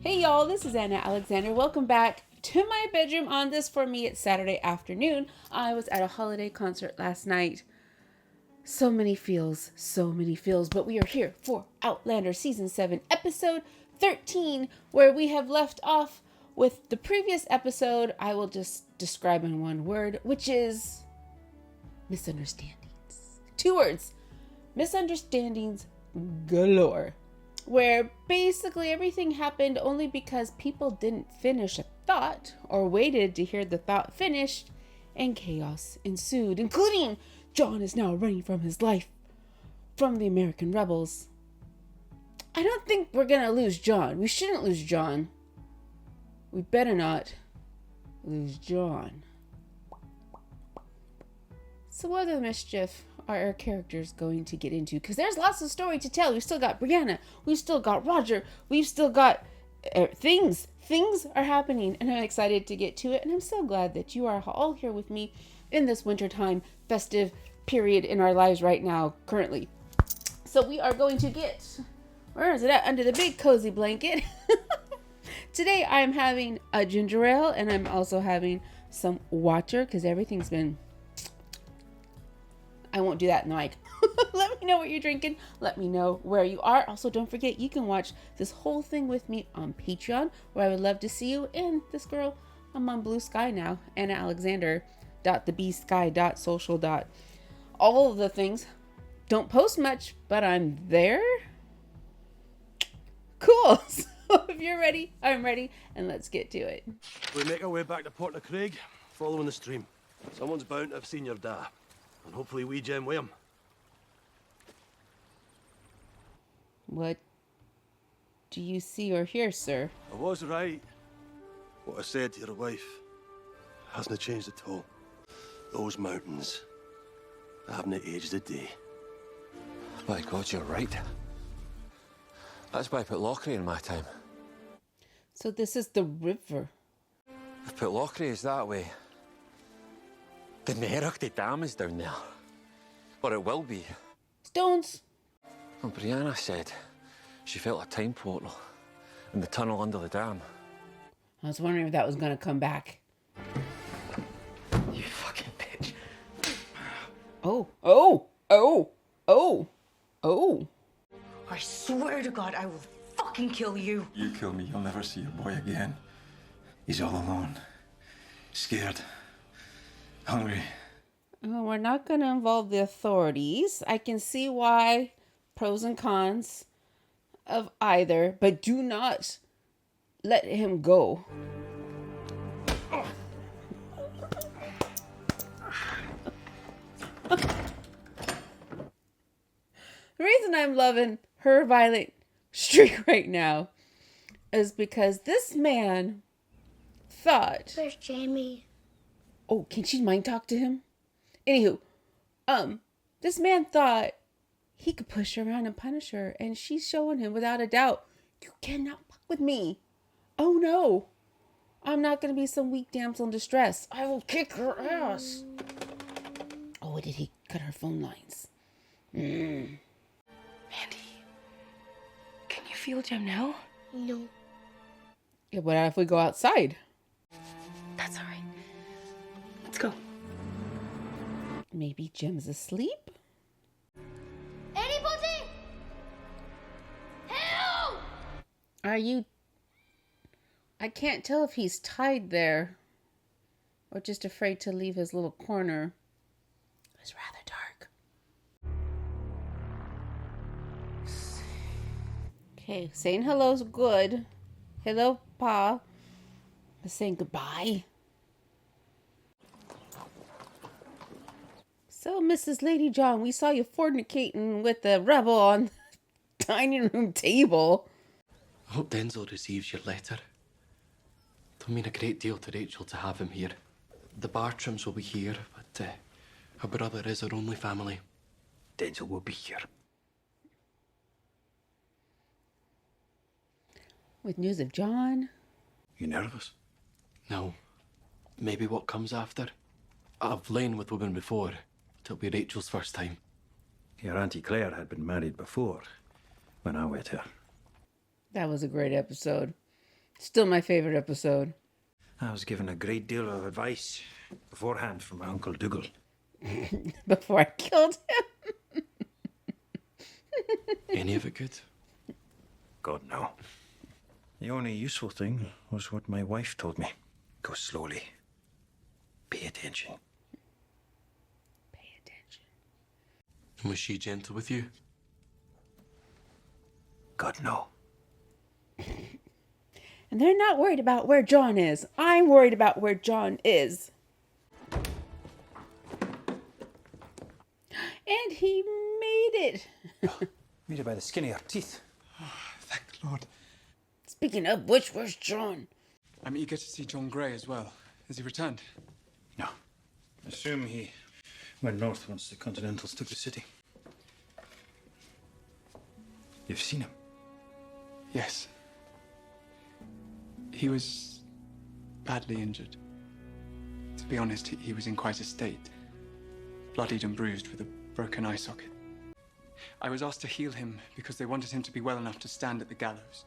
Hey y'all, this is Anna Alexander. Welcome back to my bedroom on this, for me, it's Saturday afternoon. I was at a holiday concert last night. So many feels, but we are here for Outlander Season 7, Episode 13, where we have left off with the previous episode. I will just describe in one word, which is misunderstandings. 2 words, misunderstandings galore. Where basically everything happened only because people didn't finish a thought or waited to hear the thought finished, and chaos ensued, including John is now running from his life from the American rebels. I don't think we're gonna lose John. We shouldn't lose John. We better not lose John. So what other mischief are our characters going to get into? Because there's lots of story to tell. We've still got Brianna. We've still got Roger. We've still got things. Things are happening, and I'm excited to get to it. And I'm so glad that you are all here with me in this wintertime festive period in our lives right now, currently. So we are going to get, where is it at? Under the big cozy blanket. Today I'm having a ginger ale, and I'm also having some water because everything's been... I won't do that in the mic. Let me know what you're drinking. Let me know where you are. Also, don't forget, you can watch this whole thing with me on Patreon, where I would love to see you. And this girl, I'm on Blue Sky now. AnnaAlexander.thebsky.social. All of the things. Don't post much, but I'm there. Cool. So if you're ready, I'm ready. And let's get to it. We make our way back to Port Craig, following the stream. Someone's bound to have seen your dad. And hopefully we gem with him. What do you see or hear, sir? I was right. What I said to your wife hasn't changed at all. Those mountains haven't aged a day. By God, you're right. That's why I put Lockery in my time. So this is the river. If put Lockery is that way, the Nerachty Dam is down there. Or it will be. Stones. Well, Brianna said she felt a time portal in the tunnel under the dam. I was wondering if that was going to come back. You fucking bitch. Oh. I swear to God, I will fucking kill you. You kill me, you'll never see your boy again. He's all alone. Scared. Hungry. Oh, we're not going to involve the authorities. I can see why, pros and cons of either, but do not let him go. The reason I'm loving her violent streak right now is because this man thought... Where's Jamie? Oh, can she mind talk to him? Anywho, this man thought he could push her around and punish her, and she's showing him without a doubt, you cannot fuck with me. Oh no, I'm not gonna be some weak damsel in distress. I will kick her ass. Oh, did he cut her phone lines? Mandy, can you feel Jim now? No. Yeah, what if we go outside? That's all right. Let's go. Maybe Jim's asleep? Anybody? Help! Are you... I can't tell if he's tied there or just afraid to leave his little corner. It's rather dark. Okay, saying hello's good. Hello, Pa. But saying goodbye. So, Mrs. Lady John, we saw you fornicating with the rebel on the dining room table. I hope Denzel receives your letter. It'll mean a great deal to Rachel to have him here. The Bartrams will be here, but her brother is her only family. Denzel will be here. With news of John. You nervous? No. Maybe what comes after. I've lain with women before. It'll be Rachel's first time. Your Auntie Claire had been married before, when I wed her. That was a great episode. Still my favorite episode. I was given a great deal of advice beforehand from my Uncle Dougal. Before I killed him. Any of it good? God, no. The only useful thing was what my wife told me. Go slowly. Pay attention. Pay attention. And was she gentle with you? God, no. And they're not worried about where John is. I'm worried about where John is. And he made it. Made it by the skin of your teeth. Thank the Lord. Speaking of which, where's John? I'm eager to see John Grey as well. Has he returned? No. Assume he went north once the Continentals took the city. You've seen him? Yes. He was badly injured. To be honest, he was in quite a state. Bloodied and bruised with a broken eye socket. I was asked to heal him because they wanted him to be well enough to stand at the gallows.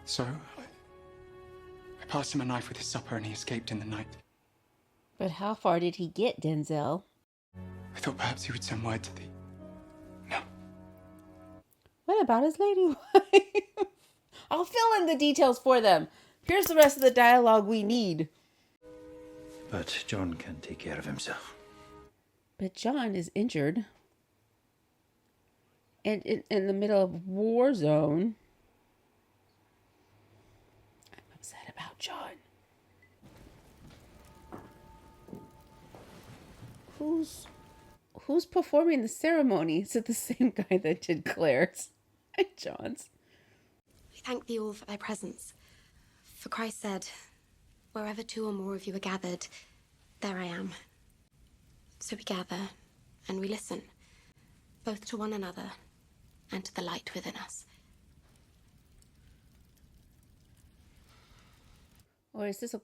So, I passed him a knife with his supper and he escaped in the night. But how far did he get, Denzel? I thought perhaps he would send word to thee. No. What about his lady wife? I'll fill in the details for them. Here's the rest of the dialogue we need. But John can take care of himself. But John is injured. And in the middle of war zone. I'm upset about John. Who's performing the ceremony? Is it the same guy that did Claire's and John's? We thank thee all for thy presence. For Christ said, wherever two or more of you are gathered, there I am. So we gather and we listen, both to one another and to the light within us. Or is this a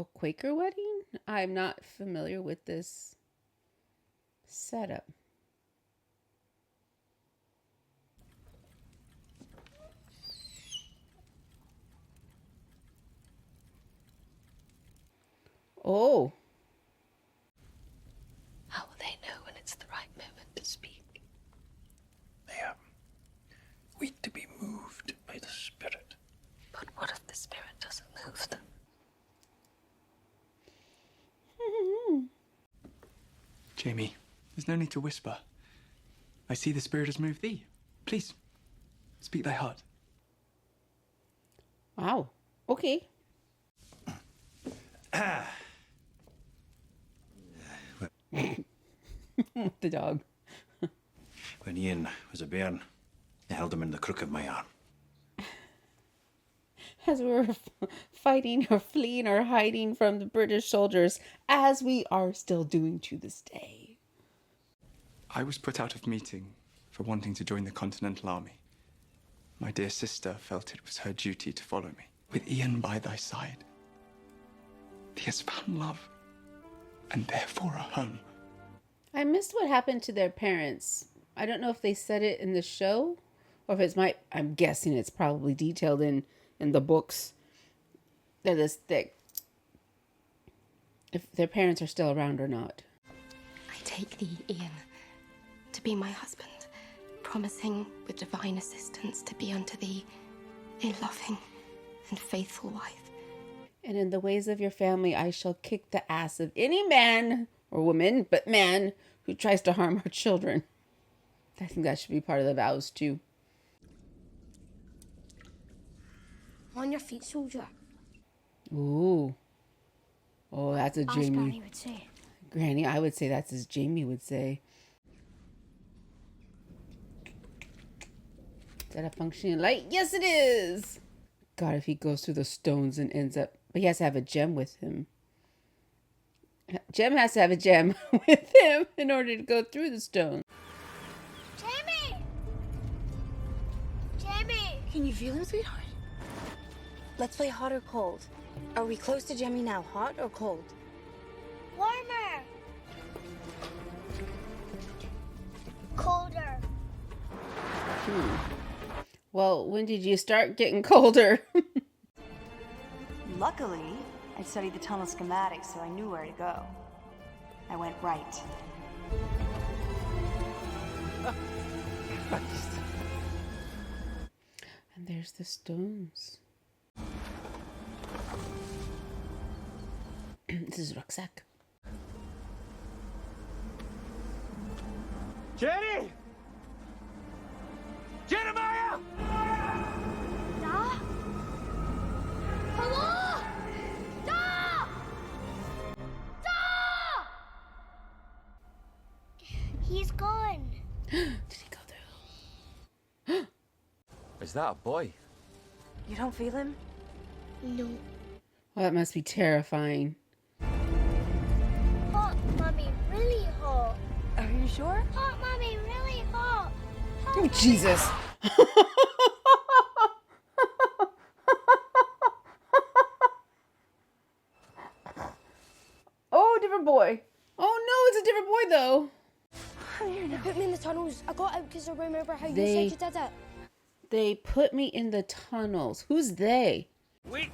Quaker wedding? I'm not familiar with this setup. Oh. How will they know when it's the right moment to speak? They wait to be moved by the Spirit. But what if the Spirit doesn't move them? Jamie, there's no need to whisper. I see the Spirit has moved thee. Please, speak thy heart. Wow. Okay. The dog. When Ian was a bairn, I held him in the crook of my arm. As we were fighting or fleeing or hiding from the British soldiers, as we are still doing to this day. I was put out of meeting for wanting to join the Continental Army. My dear sister felt it was her duty to follow me. With Ian by thy side, thee hast found love, and therefore a home. I missed what happened to their parents. I don't know if they said it in the show, or if I'm guessing it's probably detailed in the books. They're this thick. If their parents are still around or not. I take thee, Ian, to be my husband, promising with divine assistance to be unto thee a loving and faithful wife. And in the ways of your family, I shall kick the ass of any man or woman, but man, who tries to harm our children. I think that should be part of the vows too. On your feet, soldier. Ooh. Oh, that's a As Jamie. Granny would say. Granny, I would say that's as Jamie would say. Is that a functioning light? Yes, it is! God, if he goes through the stones and ends up... But he has to have a gem with him. Jem has to have a gem with him in order to go through the stone. Jamie! Jamie! Can you feel him, sweetheart? Let's play hot or cold. Are we close to Jemmy now, hot or cold? Warmer! Colder. Well, when did you start getting colder? Luckily, I studied the tunnel schematics, so I knew where to go. I went right. And there's the stones. This is rucksack. Jenny! Jeremiah! Da? Hello? Da! Da! He's gone. Did he go through? Is that a boy? You don't feel him? No. Well, that must be terrifying. Hot, Mommy, really hot. Are you sure? Hot, Mommy, really hot. Hot, Oh, Jesus. Oh, different boy. Oh, no, it's a different boy, though. They put me in the tunnels. I got out because I remember how you They- said you did it. They put me in the tunnels. Who's they? Wait!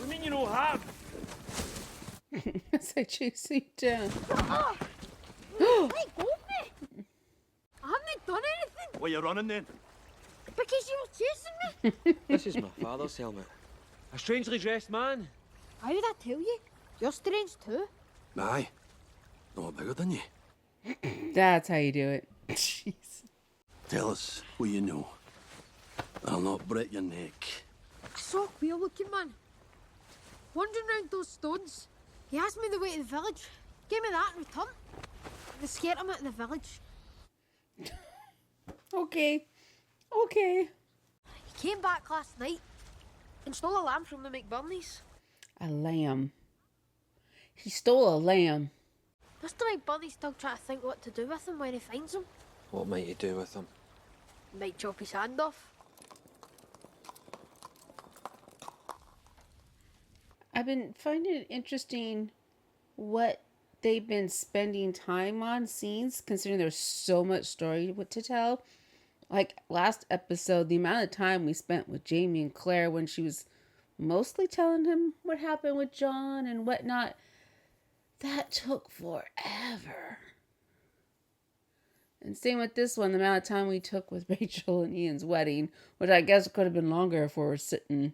We mean you know have. As I chase you down. Let go of me. I haven't done anything Where you running then? because you were chasing me. This is my father's helmet. A strangely dressed man. How did I tell you? You're strange too. Aye. Not bigger than you. That's how you do it. Jeez. Tell us what you know. I'll not break your neck. I saw a queer looking man wandering round those stones. He asked me the way to the village. Gave me that in return. They scared him out of the village. Okay. Okay. He came back last night and stole a lamb from the McBurneys. A lamb. He stole a lamb. Mr. McBurney's still trying to think what to do with him when he finds him. What might you do with him? Might chop his hand off. I've been finding it interesting what they've been spending time on scenes, considering there's so much story to tell. Like last episode, the amount of time we spent with Jamie and Claire when she was mostly telling him what happened with John and whatnot, that took forever. And same with this one, the amount of time we took with Rachel and Ian's wedding, which I guess could have been longer if we were sitting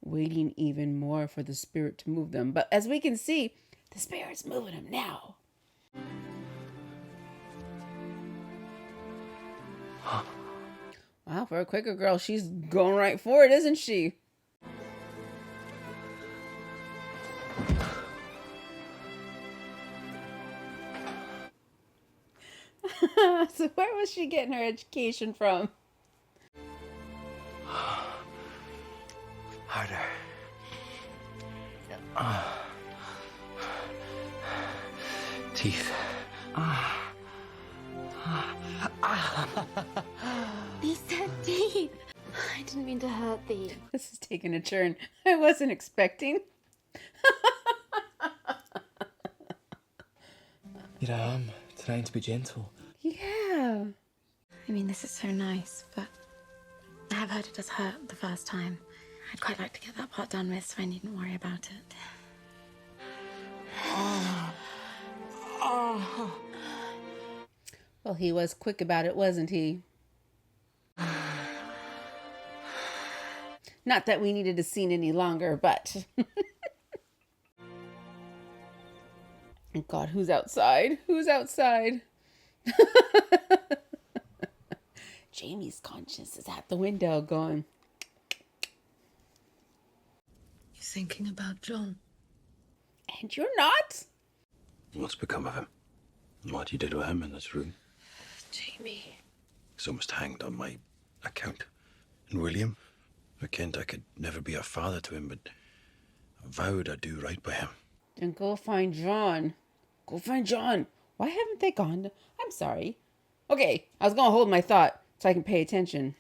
waiting even more for the spirit to move them. But as we can see, the spirit's moving them now. Wow, for a Quaker girl, she's going right for it, isn't she? So where was she getting her education from? Harder. Teeth. These said teeth. I didn't mean to hurt thee. This is taking a turn I wasn't expecting. Here I am, trying to be gentle. Yeah. I mean, this is so nice, but I have heard it does hurt the first time. I'd quite like to get that part done with so I needn't worry about it. Well, he was quick about it, wasn't he? Not that we needed a scene any longer, but... God, who's outside? Who's outside? Jamie's conscience is at the window going... You thinking about John? And you're not? What's become of him? What you did with him in this room? Jamie. He's almost hanged on my account. And William? I kenned I could never be a father to him, but I vowed I'd do right by him. Then go find John. Go find John. Why haven't they gone? I'm sorry. Okay, I was going to hold my thought so I can pay attention.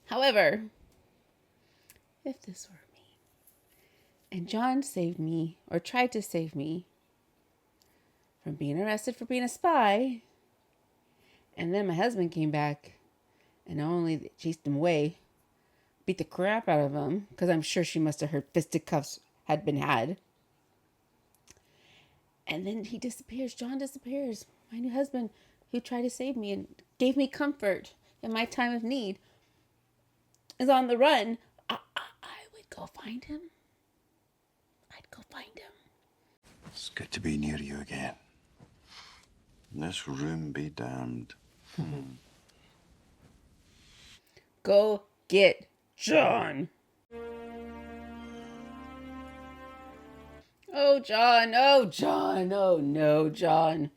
However, if this were me, and John saved me, or tried to save me, from being arrested for being a spy, and then my husband came back And not only they chased him away, beat the crap out of him, because I'm sure she must have heard fisticuffs had been had. And then he disappears. John disappears. My new husband, who tried to save me and gave me comfort in my time of need, is on the run. I would go find him. I'd go find him. It's good to be near you again. This room be damned. Go get John. Oh, John. Oh, John. Oh, no, John.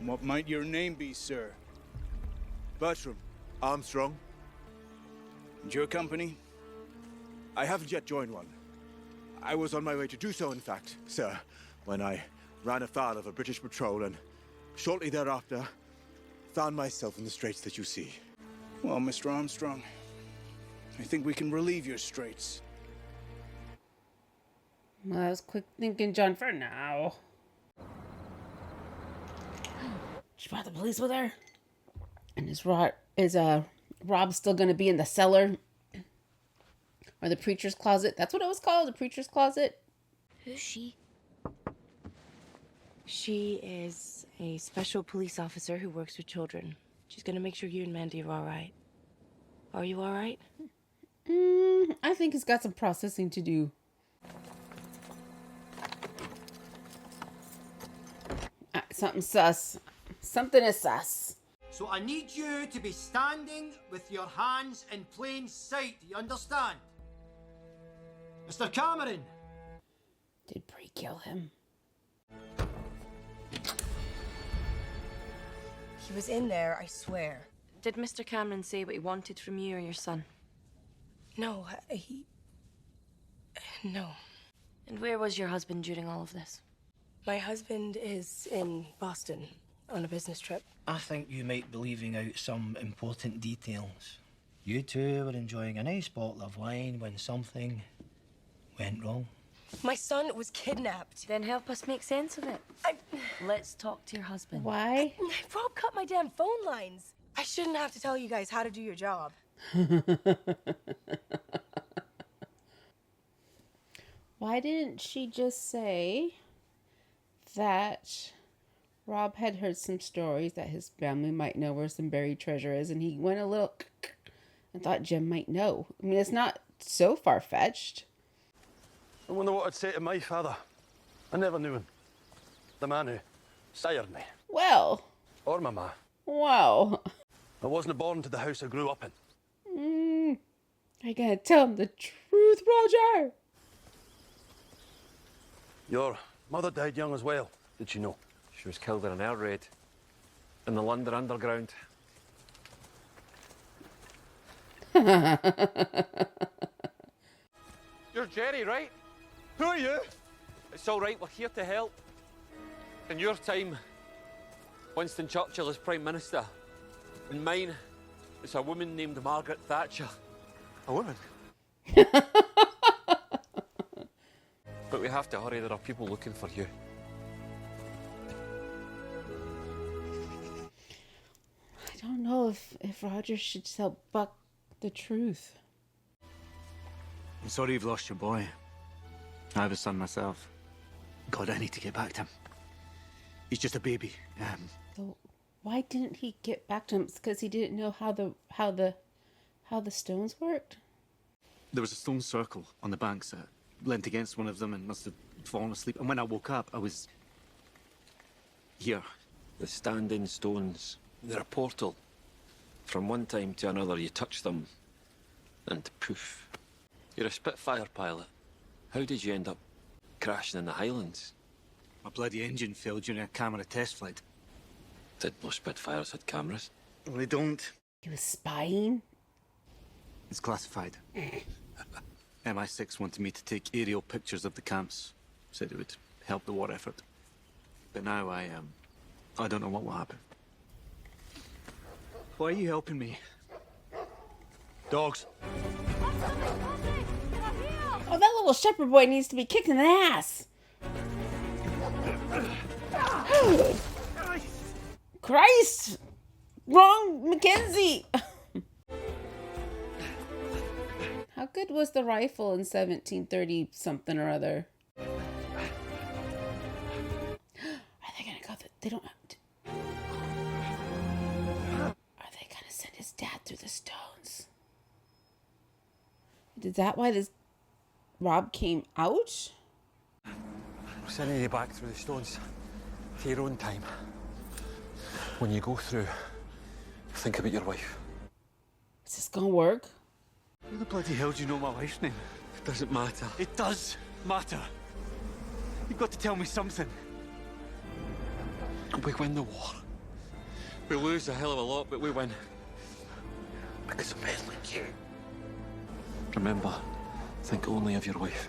What might your name be, sir? Bertram Armstrong. And your company? I haven't yet joined one. I was on my way to do so, in fact, sir, when I ran afoul of a British patrol and shortly thereafter found myself in the straits that you see. Well, Mr. Armstrong, I think we can relieve your straits. Well, I was quick thinking John for now. She brought the police with her. And is Rob still going to be in the cellar? Or the preacher's closet? That's what it was called, the preacher's closet. Who's she? She is a special police officer who works with children. She's gonna make sure you and Mandy are all right. Are you all right? I think he's got some processing to do. Something sus. Something is sus. So I need you to be standing with your hands in plain sight. Do you understand? Mr. Cameron! Did Bree kill him? He was in there, I swear. Did Mr. Cameron say what he wanted from you or your son? No, no. And where was your husband during all of this? My husband is in Boston on a business trip. I think you might be leaving out some important details. You two were enjoying a nice bottle of wine when something went wrong. My son was kidnapped. Then help us make sense of it. Let's talk to your husband. Why? Rob cut my damn phone lines. I shouldn't have to tell you guys how to do your job. Why didn't she just say that Rob had heard some stories that his family might know where some buried treasure is, and he went a little and thought Jim might know? I mean, it's not so far-fetched. I wonder what I'd say to my father. I never knew him. The man who sired me. Well. Or my ma. Wow. I wasn't born to the house I grew up in. I gotta tell him the truth, Roger. Your mother died young as well, did she know? She was killed in an air raid in the London Underground. You're Jerry, right? Who are you? It's all right, we're here to help. In your time, Winston Churchill is Prime Minister. In mine, it's a woman named Margaret Thatcher. A woman? But we have to hurry, there are people looking for you. I don't know if Roger should tell Buck the truth. I'm sorry you've lost your boy. I have a son myself. God, I need to get back to him. He's just a baby. So why didn't he get back to him? It's because he didn't know how the stones worked. There was a stone circle on the banks. Leant against one of them and must have fallen asleep. And when I woke up, I was here. The standing stones, they're a portal. From one time to another, you touch them, and poof. You're a Spitfire pilot. How did you end up crashing in the Highlands? My bloody engine failed during a camera test flight. Did no Spitfires had cameras? Well, they don't. He was spying? It's classified. MI6 wanted me to take aerial pictures of the camps. Said it would help the war effort. But now I don't know what will happen. Why are you helping me? Dogs. Oh, that little shepherd boy needs to be kicked in the ass. Christ! Wrong Mackenzie! good was the rifle in 1730 something or other? Are they gonna go? They don't have to. Are they gonna send his dad through the stones? Is that why this Rob came out? I'm sending you back through the stones to your own time. When you go through, think about your wife. Is this gonna work? How the bloody hell do you know my wife's name? It doesn't matter. It does matter. You've got to tell me something. We win the war. We lose a hell of a lot, but we win. Because of men like you. Remember, think only of your wife.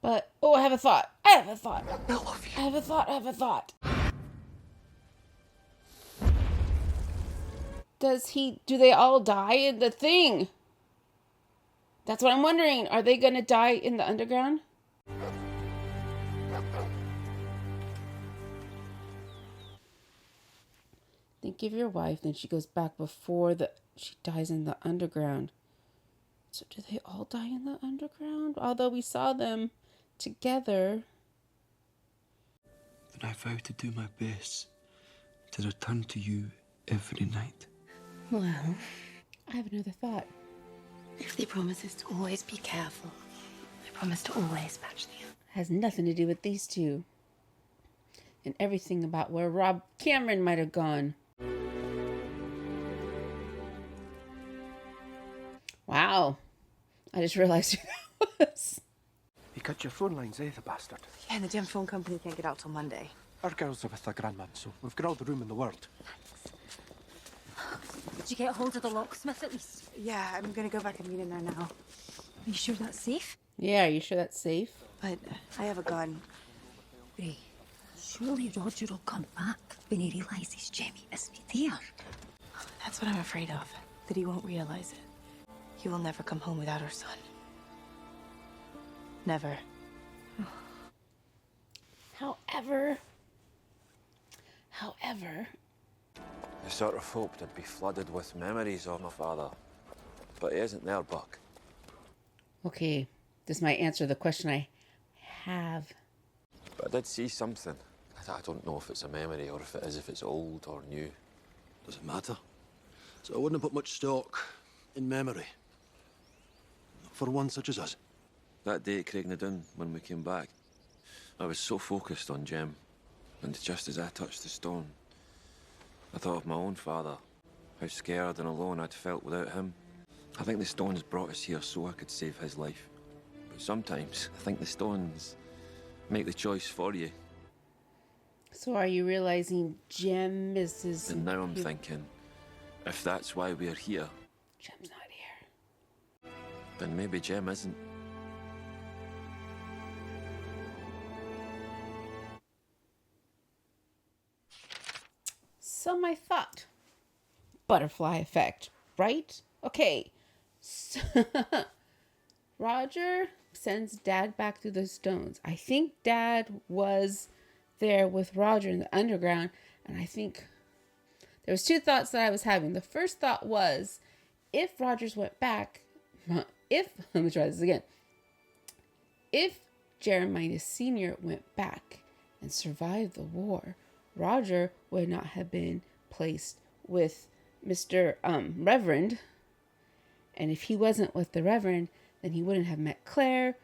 But, oh, I have a thought. I have a thought. I love you. I have a thought. I have a thought. Do they all die in the thing? That's what I'm wondering. Are they gonna die in the underground? Think of your wife, then she goes back before she dies in the underground. So do they all die in the underground? Although we saw them together. Then I vow to do my best to return to you every night. Well, I have another thought. if they promise us to always be careful, they promise to always patch the end. Has nothing to do with these two. And everything about where Rob Cameron might have gone. Wow. I just realized who that was. He cut your phone lines, the bastard? Yeah, and the damn phone company can't get out till Monday. Our girls are with their grandman, so we've got all the room in the world. Did you get hold of the locksmith at least? Yeah, I'm gonna go back and meet him there now. Are you sure that's safe? Yeah, are you sure that's safe? But I have a gun. Bree, surely Roger will come back when he realizes Jamie isn't there. That's what I'm afraid of, that he won't realize it. He will never come home without our son. Never. However, I sort of hoped I'd be flooded with memories of my father. But he isn't there, Buck. okay, this might answer the question I have. But I did see something. I don't know if it's a memory or if it's old or new. Does it matter? So I wouldn't have put much stock in memory. For one such as us. That day at Craignadoon, when we came back, I was so focused on Jem. And just as I touched the stone, I thought of my own father. How scared and alone I'd felt without him. I think the stones brought us here so I could save his life. But sometimes, I think the stones make the choice for you. So are you realizing Jem is his... And now I'm thinking, if that's why we're here... Jem's not here. Then maybe Jem isn't. So my thought. Butterfly effect, right? Okay. So Roger sends Dad back through the stones. I think Dad was there with Roger in the underground, and I think there was two thoughts that I was having. The first thought was, if Rogers went back, let me try this again. If Jeremiah Sr. went back and survived the war, Roger would not have been placed with Mr. Reverend. And if he wasn't with the Reverend, then he wouldn't have met Claire.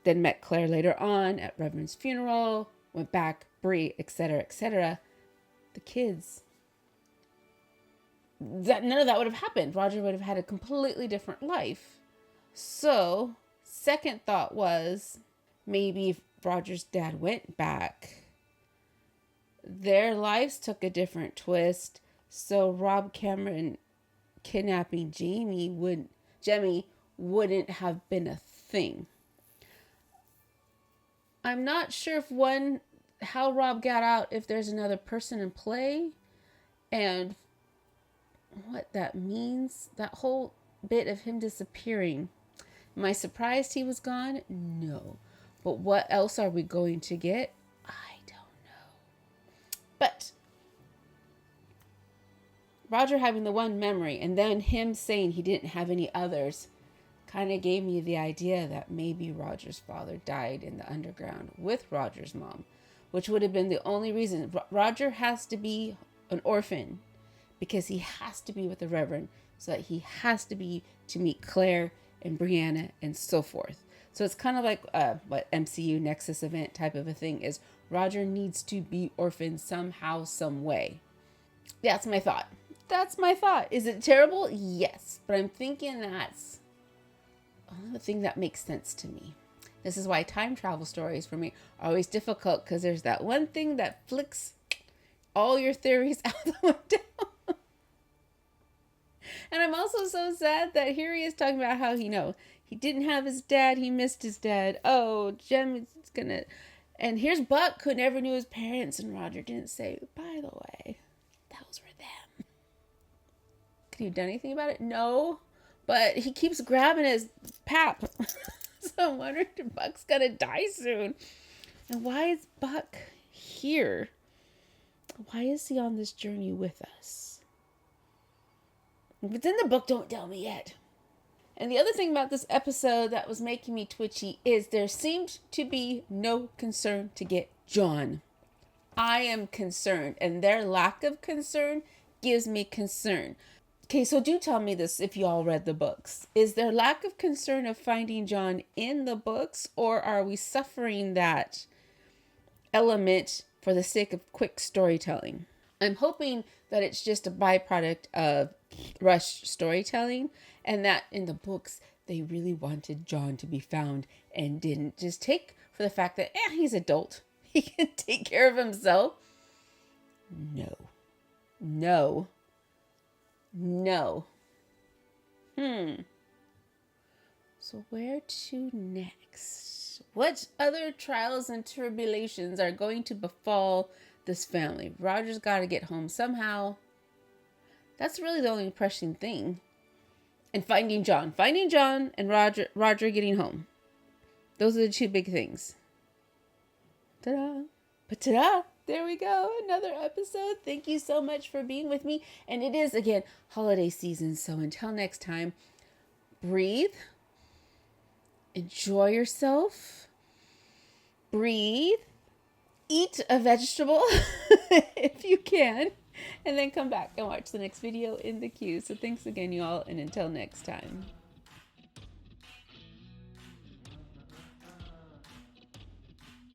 Then met Claire later on at Reverend's funeral, went back, Bree, etc., etc. The kids. None of that would have happened. Roger would have had a completely different life. So, second thought was, maybe if Roger's dad went back, their lives took a different twist. So Rob Cameron kidnapping Jemmy wouldn't have been a thing. I'm not sure how Rob got out, if there's another person in play, and what that means. That whole bit of him disappearing. Am I surprised he was gone? No. But what else are we going to get? I don't know. But Roger having the one memory and then him saying he didn't have any others kind of gave me the idea that maybe Roger's father died in the underground with Roger's mom, which would have been the only reason. Roger has to be an orphan because he has to be with the Reverend, so that he has to be to meet Claire and Brianna and so forth. So it's kind of like what MCU Nexus event type of a thing is. Roger needs to be orphaned somehow, some way. That's my thought. That's my thought. Is it terrible? Yes. But I'm thinking that's the thing that makes sense to me. This is why time travel stories for me are always difficult, because there's that one thing that flicks all your theories out the window. And I'm also so sad that here he is talking about how he didn't have his dad. He missed his dad. Oh, Jem is gonna... And here's Buck, who never knew his parents, and Roger didn't say, by the way, those were them. Could he have done anything about it? No. But he keeps grabbing his pap. So I'm wondering if Buck's gonna die soon. And why is Buck here? Why is he on this journey with us? If it's in the book, don't tell me yet. And the other thing about this episode that was making me twitchy is there seemed to be no concern to get John. I am concerned, and their lack of concern gives me concern. Okay, so do tell me this if you all read the books. Is there lack of concern of finding John in the books, or are we suffering that element for the sake of quick storytelling? I'm hoping that it's just a byproduct of rushed storytelling, and that in the books they really wanted John to be found and didn't just take for the fact that he's adult. He can take care of himself. No. So where to next? What other trials and tribulations are going to befall this family? Roger's got to get home somehow. That's really the only pressing thing. And finding John and Roger getting home. Those are the two big things. Ta-da. But ta-da. There we go. Another episode. Thank you so much for being with me. And it is, again, holiday season. So until next time, breathe. Enjoy yourself. Breathe. Eat a vegetable if you can. And then come back and watch the next video in the queue. So thanks again, you all. And until next time.